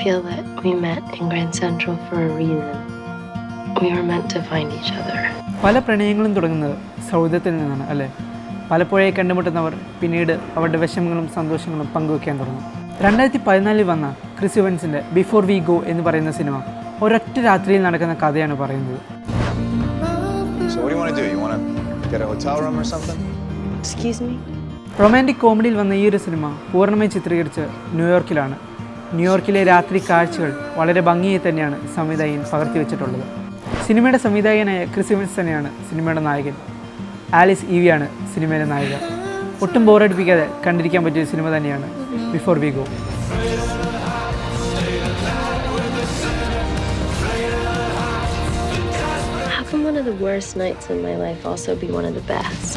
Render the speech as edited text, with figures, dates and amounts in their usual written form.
feel that we met in Grand Central for a reason. We were meant to find each other. പല പ്രണയങ്ങളും തുടങ്ങുന്നത് സൗഹൃദത്തിൽ നിന്നാണ് അല്ലേ? പലപ്പോഴായി കണ്ടുമുട്ടുന്നവർ പിന്നീട് അവരുടെ വിഷമങ്ങളും സന്തോഷങ്ങളും പങ്കുവയ്ക്കാൻ തുടങ്ങും. 2014 വന്ന ക്രിസ് ഇവൻസിൻ്റെ ബിഫോർ വി ഗോ എന്ന് പറയുന്ന സിനിമ ഒരൊറ്റ രാത്രിയിൽ നടക്കുന്ന കഥയാണ് പറയുന്നത്. റൊമാൻറ്റിക് കോമഡിയിൽ വന്ന ഈ ഒരു സിനിമ പൂർണ്ണമായി ചിത്രീകരിച്ച് ന്യൂയോർക്കിലാണ്. ന്യൂയോർക്കിലെ രാത്രി കാഴ്ചകൾ വളരെ ഭംഗിയായി തന്നെയാണ് സംവിധായകൻ പകർത്തിവെച്ചിട്ടുള്ളത്. സിനിമയുടെ സംവിധായകനായ ക്രിസ് ഇവൻസ് തന്നെയാണ് സിനിമയുടെ നായകൻ. ആലിസ് ഈവിയാണ് സിനിമയിലെ നായിക. ഒട്ടും ബോറടിപ്പിക്കാതെ കണ്ടിരിക്കാൻ പറ്റിയ സിനിമ തന്നെയാണ് before we go. How can one of the worst nights in my life also be one of the best?